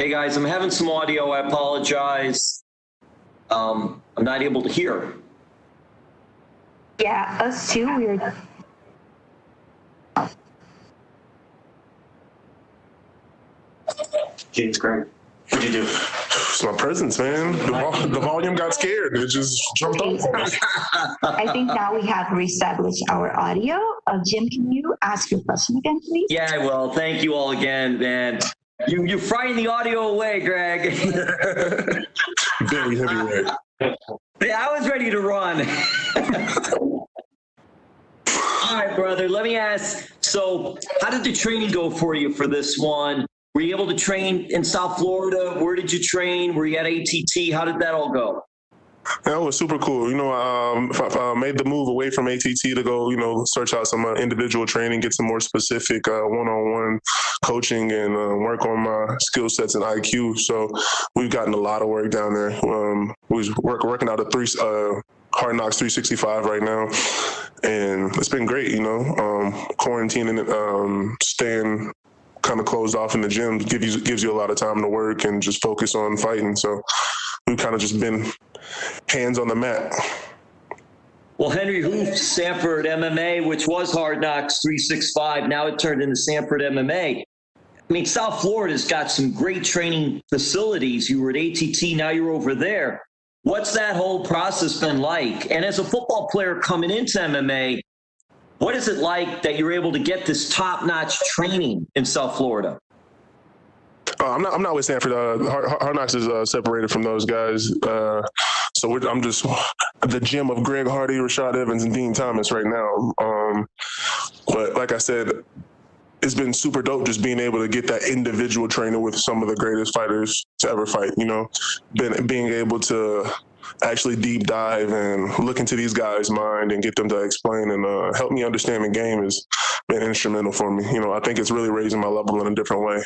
Hey guys, I'm having some audio. I apologize. I'm not able to hear. Yeah, us too. Weird. James, great. What'd you do? It's my presence, man. The volume got scared. It just jumped off on me. I think now we have reestablished our audio. Jim, can you ask your question again, please? Yeah, I will. Thank you all again, man. You're frying the audio away, Greg. Very heavyweight. Yeah, I was ready to run. All right, brother, let me ask. So how did the training go for you for this one? Were you able to train in South Florida? Where did you train? Were you at ATT? How did that all go? That was super cool. I made the move away from ATT to go, search out some individual training, get some more specific one-on-one coaching and work on my skill sets and IQ. So we've gotten a lot of work down there. We're working out at Hard Knocks 365 right now. And it's been great, quarantining, staying kind of closed off in the gym gives you a lot of time to work and just focus on fighting. So we've kind of just been hands on the mat. Well, Henry Hoof, Sanford MMA, which was Hard Knocks 365, now it turned into Sanford MMA. I mean, South Florida's got some great training facilities. You were at ATT, now you're over there. What's that whole process been like? And as a football player coming into MMA, what is it like that you're able to get this top-notch training in South Florida? I'm not with Sanford. Hard Knocks is separated from those guys. So I'm just the gym of Greg Hardy, Rashad Evans, and Dean Thomas right now. But like I said, it's been super dope just being able to get that individual training with some of the greatest fighters to ever fight, being able to actually deep dive and look into these guys' mind and get them to explain and help me understand the game has been instrumental for me. I think it's really raising my level in a different way.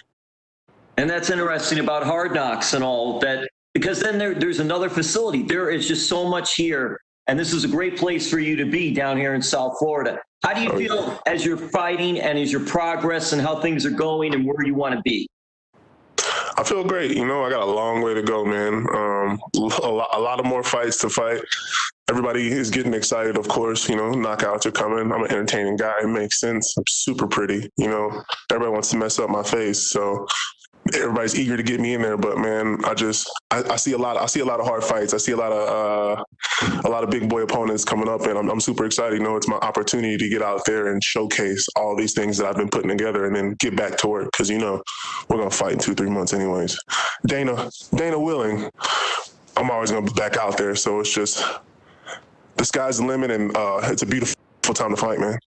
And that's interesting about Hard Knocks and all that, because then there's another facility. There is just so much here, and this is a great place for you to be down here in South Florida. How do you feel as you're fighting and as your progress and how things are going and where you want to be? I feel great. I got a long way to go, man. A lot of more fights to fight. Everybody is getting excited, of course. Knockouts are coming. I'm an entertaining guy. It makes sense. I'm super pretty. Everybody wants to mess up my face. So everybody's eager to get me in there, but man, I see a lot of hard fights. I see a lot of big boy opponents coming up, and I'm super excited. It's my opportunity to get out there and showcase all these things that I've been putting together, and then get back to work because we're gonna fight in 2-3 months anyways. Dana willing, I'm always gonna be back out there. So it's just the sky's the limit, and it's a beautiful time to fight, man.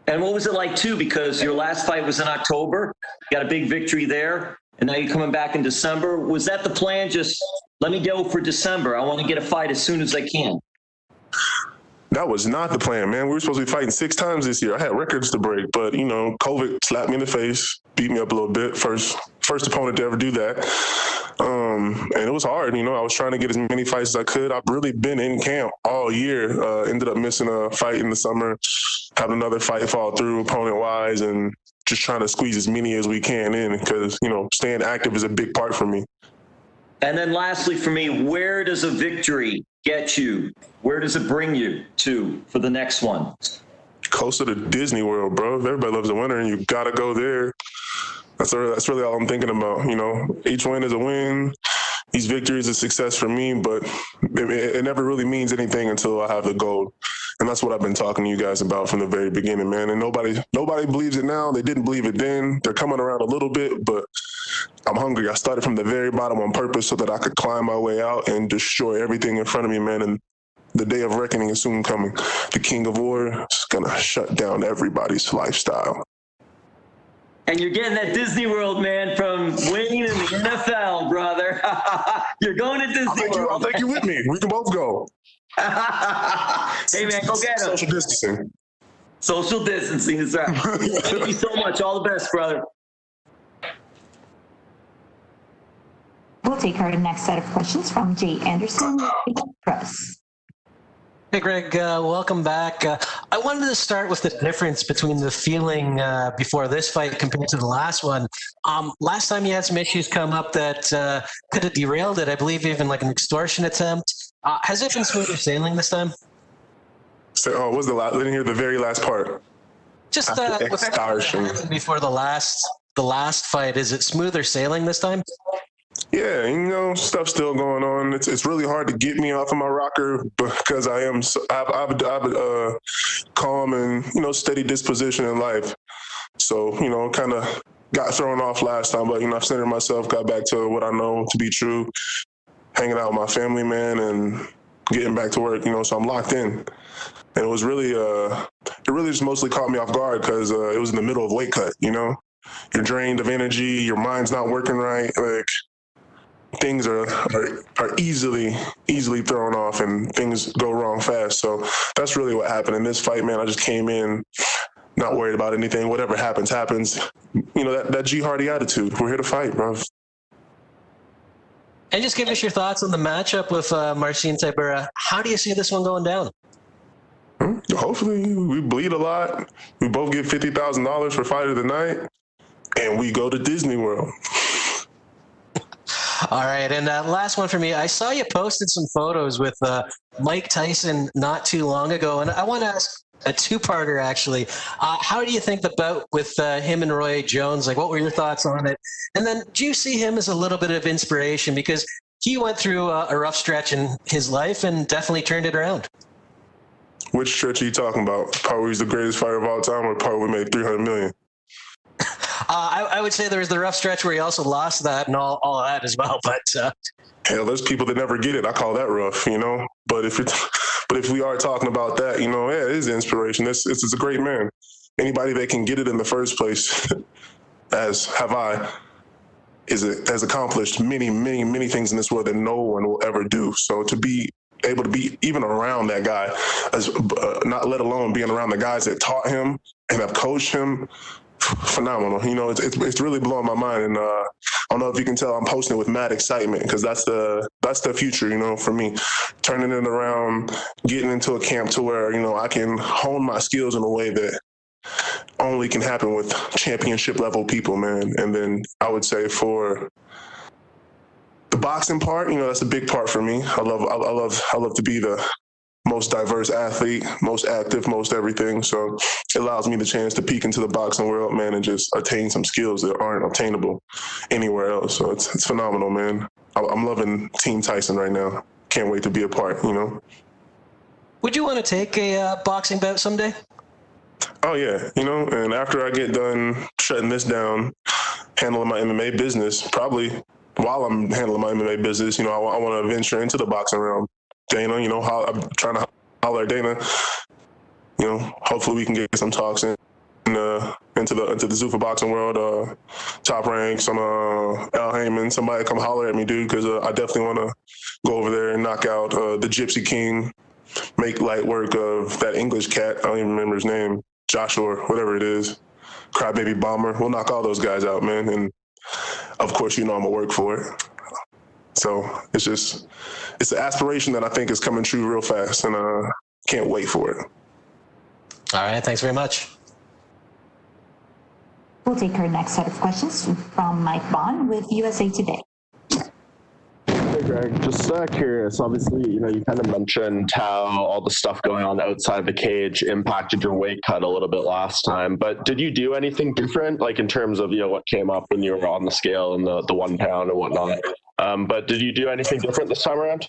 And what was it like, too, because your last fight was in October, you got a big victory there, and now you're coming back in December. Was that the plan, just let me go for December? I want to get a fight as soon as I can. That was not the plan, man. We were supposed to be fighting 6 times this year. I had records to break, but, COVID slapped me in the face, beat me up a little bit. First opponent to ever do that. And it was hard. I was trying to get as many fights as I could. I've really been in camp all year. Ended up missing a fight in the summer, had another fight fall through opponent-wise, and just trying to squeeze as many as we can in because, staying active is a big part for me. And then lastly for me, where does a victory get you? Where does it bring you to for the next one? Closer to Disney World, bro. Everybody loves a winner, and you got to go there. That's really all I'm thinking about. Each win is a win. Each victory is a success for me, but it never really means anything until I have the gold. And that's what I've been talking to you guys about from the very beginning, man. And nobody believes it now. They didn't believe it then. They're coming around a little bit, but I'm hungry. I started from the very bottom on purpose so that I could climb my way out and destroy everything in front of me, man. And the day of reckoning is soon coming. The King of War is going to shut down everybody's lifestyle. And you're getting that Disney World, man, from winning in the NFL, brother. You're going to Disney World. I'll take you with me. We can both go. Hey, man, go get him. Social distancing. Social distancing is right. Thank you so much. All the best, brother. We'll take our next set of questions from Jay Anderson with Press. Hey, Greg, welcome back. I wanted to start with the difference between the feeling before this fight compared to the last one. Last time you had some issues come up that could have derailed it, I believe even like an extortion attempt. Has it been smoother sailing this time? So, what was the last? I didn't hear the very last part. Just with everything that Extortion. happened before the last fight, is it smoother sailing this time? Yeah, stuff's still going on. It's really hard to get me off of my rocker because I have a calm and steady disposition in life. So kind of got thrown off last time, but I've centered myself, got back to what I know to be true, hanging out with my family, man, and getting back to work. So I'm locked in. And it was really, it really just mostly caught me off guard because it was in the middle of weight cut. You're drained of energy, your mind's not working right, like. Things are easily thrown off and things go wrong fast. So that's really what happened in this fight, man. I just came in not worried about anything. Whatever happens. That G Hardy attitude. We're here to fight, bro. And just give us your thoughts on the matchup with Marcin Tybura. How do you see this one going down? Hopefully we bleed a lot. We both get $50,000 for fight of the night, and we go to Disney World. All right, and last one for me. I saw you posted some photos with Mike Tyson not too long ago, and I want to ask a two-parter, actually. How do you think the bout with him and Roy Jones, like what were your thoughts on it? And then do you see him as a little bit of inspiration? Because he went through a rough stretch in his life and definitely turned it around. Which stretch are you talking about? Part where he's the greatest fighter of all time or part where we made $300 million? I would say there was the rough stretch where he also lost that and all of that as well. But hell, there's people that never get it. I call that rough, But if we are talking about that, it is inspiration. It's a great man. Anybody that can get it in the first place, as have I, has accomplished many, many, many things in this world that no one will ever do. So to be able to be even around that guy, not let alone being around the guys that taught him and have coached him. Phenomenal. It's really blowing my mind. And I don't know if you can tell I'm posting with mad excitement because that's the future, for me. Turning it around, getting into a camp to where, I can hone my skills in a way that only can happen with championship level people, man. And then I would say for the boxing part, that's a big part for me. I love to be the most diverse athlete, most active, most everything. So it allows me the chance to peek into the boxing world, man, and just attain some skills that aren't obtainable anywhere else. So it's phenomenal, man. I'm loving Team Tyson right now. Can't wait to be a part, Would you want to take a boxing bout someday? Oh, yeah. And after I get done shutting this down, handling my MMA business, probably while I'm handling my MMA business, I want to venture into the boxing realm. Dana, I'm trying to holler at Dana. Hopefully we can get some talks into the Zuffa boxing world. Top Rank, some Al Heyman, somebody come holler at me, dude, because I definitely want to go over there and knock out the Gypsy King, make light work of that English cat. I don't even remember his name, Joshua, whatever it is. Crybaby Bomber. We'll knock all those guys out, man. And of course, I'm gonna work for it. So it's an aspiration that I think is coming true real fast, and can't wait for it. All right, thanks very much. We'll take our next set of questions from Mike Bond with USA Today. Hey, Greg, just curious. Obviously, you kind of mentioned how all the stuff going on outside the cage impacted your weight cut a little bit last time. But did you do anything different, like in terms of what came up when you were on the scale and the 1 pound and whatnot? But did you do anything different this time around?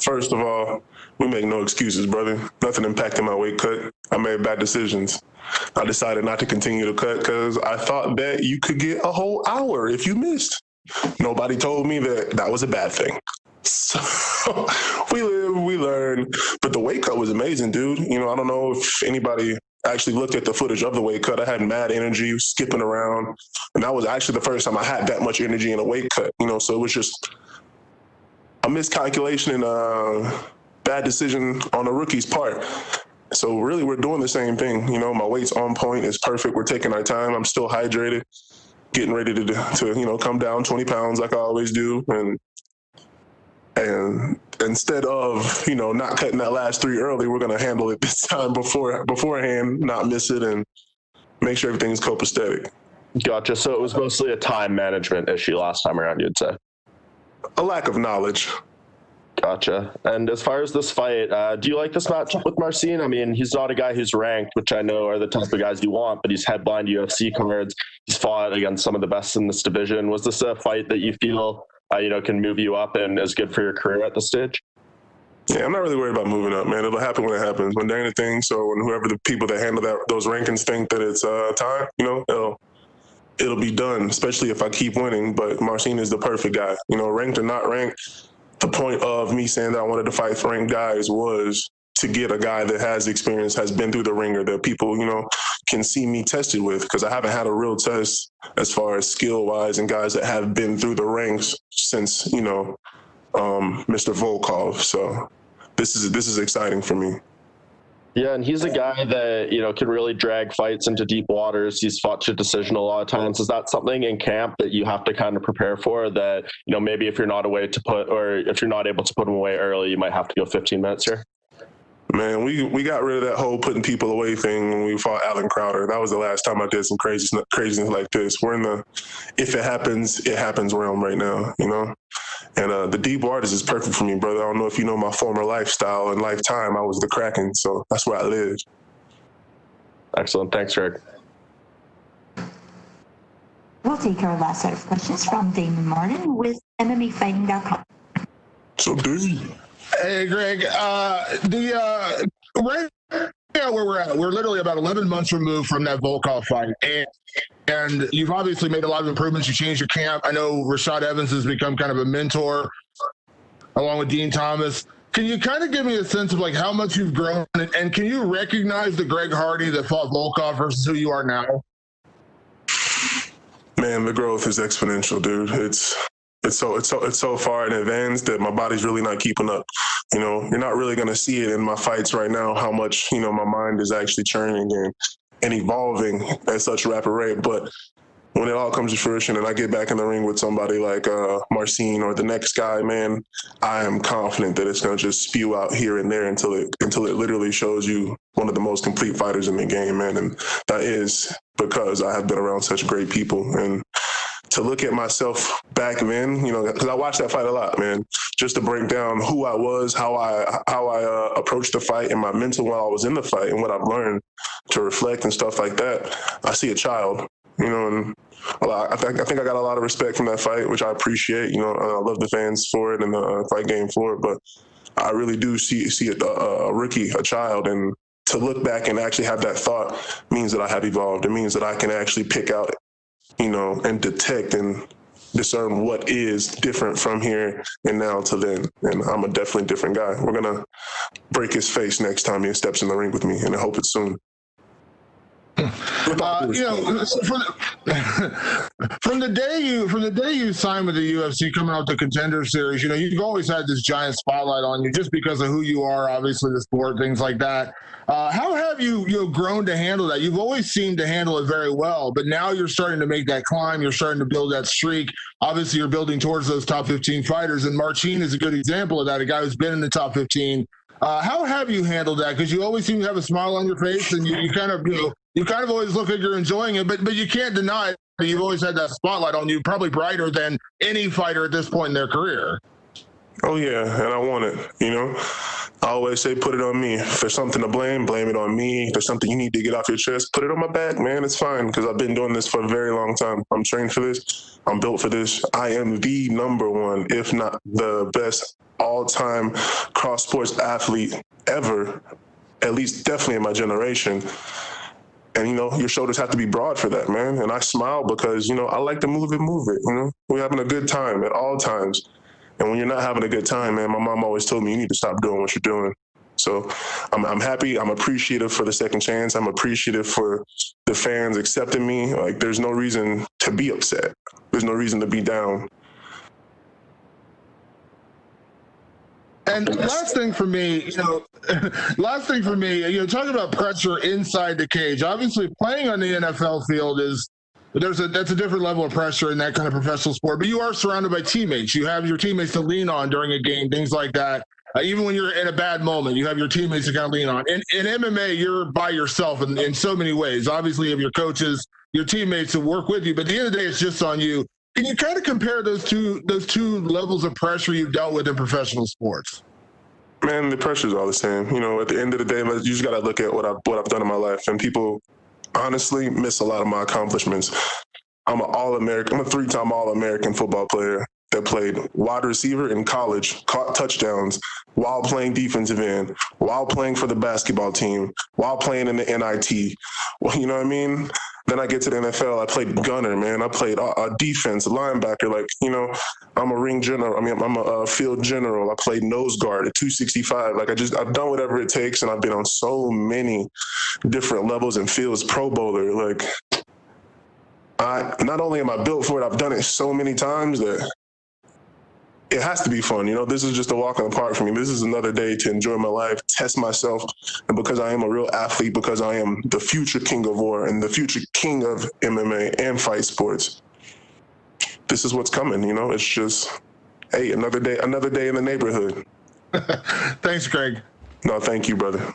First of all, we make no excuses, brother. Nothing impacted my weight cut. I made bad decisions. I decided not to continue to cut because I thought that you could get a whole hour if you missed. Nobody told me that was a bad thing. So we live, we learn. But the weight cut was amazing, dude. I don't know if anybody actually looked at the footage of the weight cut. I had mad energy, skipping around. And that was actually the first time I had that much energy in a weight cut, so it was just a miscalculation and a bad decision on a rookie's part. So really, we're doing the same thing. My weight's on point. It's perfect. We're taking our time. I'm still hydrated, getting ready to come down 20 pounds like I always do. And And instead of, not cutting that last 3 early, we're going to handle it this time beforehand, not miss it, and make sure everything's copacetic. Gotcha. So it was mostly a time management issue last time around, you'd say? A lack of knowledge. Gotcha. And as far as this fight, do you like this matchup with Marcin? I mean, he's not a guy who's ranked, which I know are the type of guys you want, but he's headlined UFC cards. He's fought against some of the best in this division. Was this a fight that you feel, can move you up and is good for your career at this stage? Yeah, I'm not really worried about moving up, man. It'll happen when it happens. When Dana thinks, or when whoever the people that handle those rankings think that it's time, it'll be done, especially if I keep winning. But Marcin is the perfect guy. Ranked or not ranked, the point of me saying that I wanted to fight for ranked guys was to get a guy that has experience, has been through the ringer, that people, can see me tested with, because I haven't had a real test as far as skill-wise and guys that have been through the ranks since, Mr. Volkov. So this is exciting for me. Yeah, and he's a guy that, can really drag fights into deep waters. He's fought to decision a lot of times. Is that something in camp that you have to kind of prepare for, that, maybe if you're not able to put him away early, you might have to go 15 minutes here? Man, we got rid of that whole putting people away thing when we fought Alan Crowder. That was the last time I did some craziness like this. We're in the if it happens realm right now, And the deep waters is perfect for me, brother. I don't know if you know my former lifestyle and lifetime. I was the Kraken, so that's where I lived. Excellent. Thanks, Greg. We'll take our last set of questions from Damon Martin with MMAfighting.com. So, dude. Hey, Greg. Right now where we're at, we're literally about 11 months removed from that Volkov fight. And you've obviously made a lot of improvements. You changed your camp. I know Rashad Evans has become kind of a mentor along with Dean Thomas. Can you kind of give me a sense of how much you've grown? And can you recognize the Greg Hardy that fought Volkov versus who you are now? Man, the growth is exponential, dude. It's so far in advance that my body's really not keeping up. You're not really going to see it in my fights right now, how much, my mind is actually churning and evolving at such rapid rate. But when it all comes to fruition and I get back in the ring with somebody like Marcin or the next guy, man, I am confident that it's going to just spew out here and there until it literally shows you one of the most complete fighters in the game, man. And that is because I have been around such great people. And to look at myself back then, because I watched that fight a lot, man, just to break down who I was, how I approached the fight and my mental while I was in the fight and what I've learned to reflect and stuff like that. I see a child, and I think I got a lot of respect from that fight, which I appreciate. I love the fans for it and the fight game for it, but I really do see a rookie, a child, and to look back and actually have that thought means that I have evolved. It means that I can actually pick out and detect and discern what is different from here and now to then. And I'm a definitely different guy. We're going to break his face next time he steps in the ring with me, and I hope it's soon. From the day you signed with the UFC, coming out the Contender Series, you've always had this giant spotlight on you just because of who you are, obviously the sport, things like that. How have you grown to handle that? You've always seemed to handle it very well, but now you're starting to make that climb. You're starting to build that streak. Obviously, you're building towards those top 15 fighters, and Marcin is a good example of that, a guy who's been in the top 15. How have you handled that? Because you always seem to have a smile on your face, and you kind of always look like you're enjoying it, but you can't deny it. You've always had that spotlight on you, probably brighter than any fighter at this point in their career. Oh, yeah, and I want it, I always say put it on me. If there's something to blame it on me. If there's something you need to get off your chest, put it on my back, man. It's fine, because I've been doing this for a very long time. I'm trained for this. I'm built for this. I am the number one, if not the best all-time cross-sports athlete ever, at least definitely in my generation. And, your shoulders have to be broad for that, man. And I smile because, I like to move it. We're having a good time at all times. And when you're not having a good time, man, my mom always told me you need to stop doing what you're doing. So I'm happy. I'm appreciative for the second chance. I'm appreciative for the fans accepting me. There's no reason to be upset. There's no reason to be down. And last thing for me, talking about pressure inside the cage. Obviously, playing on the NFL field is But that's a different level of pressure in that kind of professional sport. But you are surrounded by teammates. You have your teammates to lean on during a game, things like that. Even when you're in a bad moment, you have your teammates to kind of lean on. In MMA, you're by yourself in so many ways. Obviously, you have your coaches, your teammates to work with you. But at the end of the day, it's just on you. Can you kind of compare those two levels of pressure you've dealt with in professional sports? Man, the pressure's all the same. You know, at the end of the day, you just got to look at what I've done in my life. And people honestly miss a lot of my accomplishments. I'm an All-American. I'm a 3-time All-American football player that played wide receiver in college, caught touchdowns while playing defensive end, while playing for the basketball team, while playing in the NIT. Well, you know what I mean? Then I get to the NFL. I played gunner, man. I played a defense, linebacker. Like, you know, I'm a ring general. I mean, I'm a field general. I played nose guard at 265. Like, I've done whatever it takes, and I've been on so many different levels and fields. Pro bowler. Like, not only am I built for it, I've done it so many times that it has to be fun. You know, this is just a walk in the park for me. This is another day to enjoy my life, test myself. And because I am a real athlete, because I am the future king of war and the future king of MMA and fight sports, this is what's coming. You know, it's just, hey, another day in the neighborhood. Thanks, Greg. No, thank you, brother.